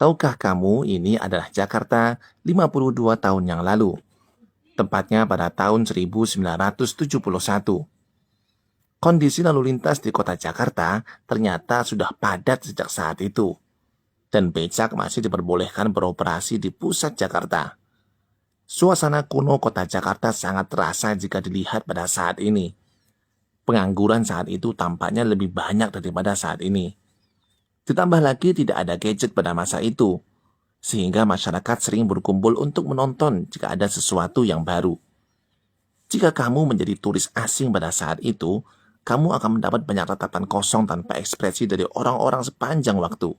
Tahukah kamu ini adalah Jakarta 52 tahun yang lalu, tepatnya pada tahun 1971. Kondisi lalu lintas di kota Jakarta ternyata sudah padat sejak saat itu, dan becak masih diperbolehkan beroperasi di pusat Jakarta. Suasana kuno kota Jakarta sangat terasa jika dilihat pada saat ini. Pengangguran saat itu tampaknya lebih banyak daripada saat ini. Ditambah lagi tidak ada gadget pada masa itu, sehingga masyarakat sering berkumpul untuk menonton jika ada sesuatu yang baru. Jika kamu menjadi turis asing pada saat itu, kamu akan mendapat banyak tatapan kosong tanpa ekspresi dari orang-orang sepanjang waktu.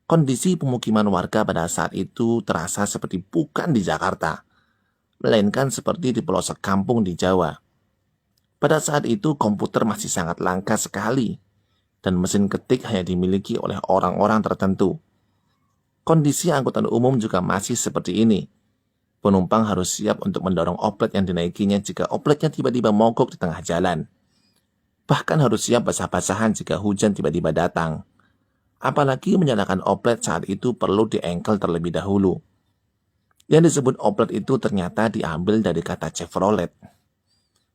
Kondisi pemukiman warga pada saat itu terasa seperti bukan di Jakarta, melainkan seperti di pelosok kampung di Jawa. Pada saat itu komputer masih sangat langka sekali, dan mesin ketik hanya dimiliki oleh orang-orang tertentu. Kondisi angkutan umum juga masih seperti ini. Penumpang harus siap untuk mendorong oplet yang dinaikinya jika opletnya tiba-tiba mogok di tengah jalan. Bahkan harus siap basah-basahan jika hujan tiba-tiba datang. Apalagi menyalakan oplet saat itu perlu diengkel terlebih dahulu. Yang disebut oplet itu ternyata diambil dari kata Chevrolet.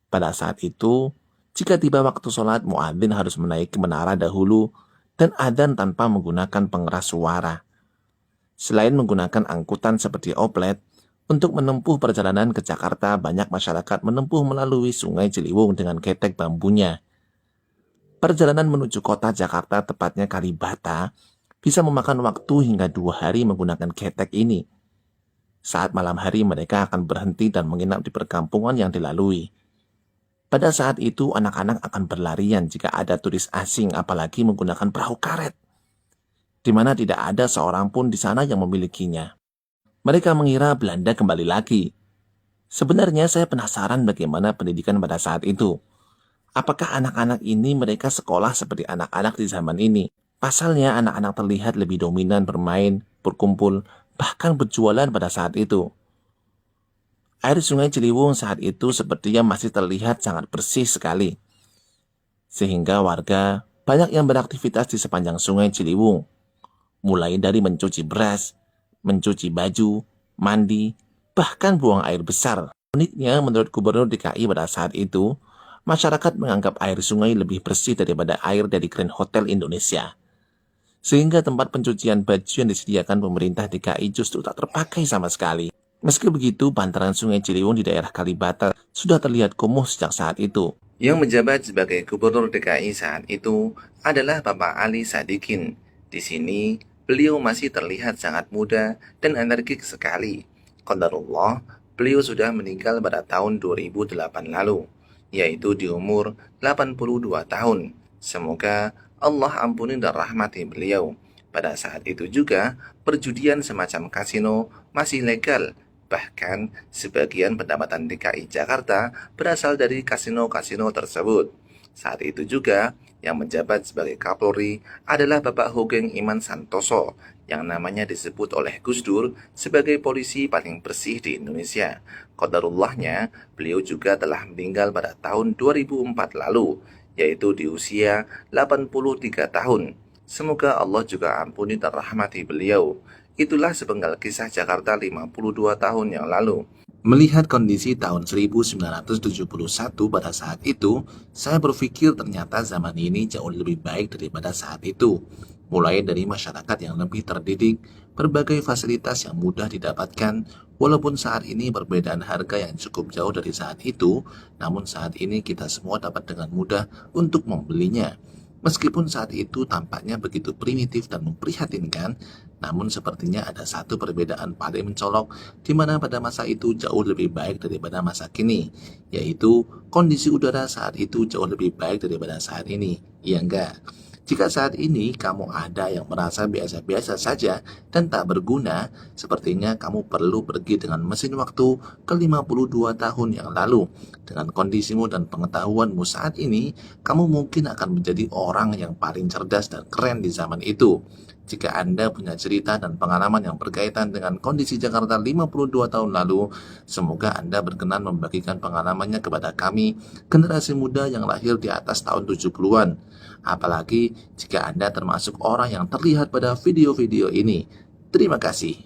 Pada saat itu, jika tiba waktu sholat, muadzin harus menaiki menara dahulu dan adzan tanpa menggunakan pengeras suara. Selain menggunakan angkutan seperti oplet, untuk menempuh perjalanan ke Jakarta, banyak masyarakat menempuh melalui Sungai Ciliwung dengan ketek bambunya. Perjalanan menuju kota Jakarta, tepatnya Kalibata, bisa memakan waktu hingga 2 hari menggunakan ketek ini. Saat malam hari mereka akan berhenti dan menginap di perkampungan yang dilalui. Pada saat itu anak-anak akan berlarian jika ada turis asing apalagi menggunakan perahu karet, di mana tidak ada seorang pun di sana yang memilikinya. Mereka mengira Belanda kembali lagi. Sebenarnya saya penasaran bagaimana pendidikan pada saat itu. Apakah anak-anak ini mereka sekolah seperti anak-anak di zaman ini? Pasalnya anak-anak terlihat lebih dominan bermain, berkumpul, bahkan berjualan pada saat itu. Air Sungai Ciliwung saat itu sepertinya masih terlihat sangat bersih sekali. Sehingga warga banyak yang beraktivitas di sepanjang Sungai Ciliwung. Mulai dari mencuci beras, mencuci baju, mandi, bahkan buang air besar. Uniknya menurut Gubernur DKI pada saat itu, masyarakat menganggap air sungai lebih bersih daripada air dari Grand Hotel Indonesia. Sehingga tempat pencucian baju yang disediakan pemerintah DKI justru tak terpakai sama sekali. Meski begitu, bantaran Sungai Ciliwung di daerah Kalibata sudah terlihat kumuh sejak saat itu. Yang menjabat sebagai Gubernur DKI saat itu adalah Bapak Ali Sadikin. Di sini, beliau masih terlihat sangat muda dan energik sekali. Qadarullah, beliau sudah meninggal pada tahun 2008 lalu, yaitu di umur 82 tahun. Semoga Allah ampuni dan rahmati beliau. Pada saat itu juga, perjudian semacam kasino masih legal. Bahkan, sebagian pendapatan DKI Jakarta berasal dari kasino-kasino tersebut. Saat itu juga, yang menjabat sebagai Kapolri adalah Bapak Hoegeng Iman Santoso, yang namanya disebut oleh Gus Dur sebagai polisi paling bersih di Indonesia. Qadarullahnya, beliau juga telah meninggal pada tahun 2004 lalu, yaitu di usia 83 tahun. Semoga Allah juga ampuni dan rahmati beliau. Itulah sepenggal kisah Jakarta 52 tahun yang lalu. Melihat kondisi tahun 1971 pada saat itu, saya berpikir ternyata zaman ini jauh lebih baik daripada saat itu. Mulai dari masyarakat yang lebih terdidik, berbagai fasilitas yang mudah didapatkan, walaupun saat ini perbedaan harga yang cukup jauh dari saat itu, namun saat ini kita semua dapat dengan mudah untuk membelinya. Meskipun saat itu tampaknya begitu primitif dan memprihatinkan, namun sepertinya ada satu perbedaan paling mencolok di mana pada masa itu jauh lebih baik daripada masa kini, yaitu kondisi udara saat itu jauh lebih baik daripada saat ini. Iya enggak? Jika saat ini kamu ada yang merasa biasa-biasa saja dan tak berguna, sepertinya kamu perlu pergi dengan mesin waktu ke 52 tahun yang lalu. Dengan kondisimu dan pengetahuanmu saat ini, kamu mungkin akan menjadi orang yang paling cerdas dan keren di zaman itu. Jika Anda punya cerita dan pengalaman yang berkaitan dengan kondisi Jakarta 52 tahun lalu, semoga Anda berkenan membagikan pengalamannya kepada kami, generasi muda yang lahir di atas tahun 70-an. Apalagi jika Anda termasuk orang yang terlihat pada video-video ini. Terima kasih.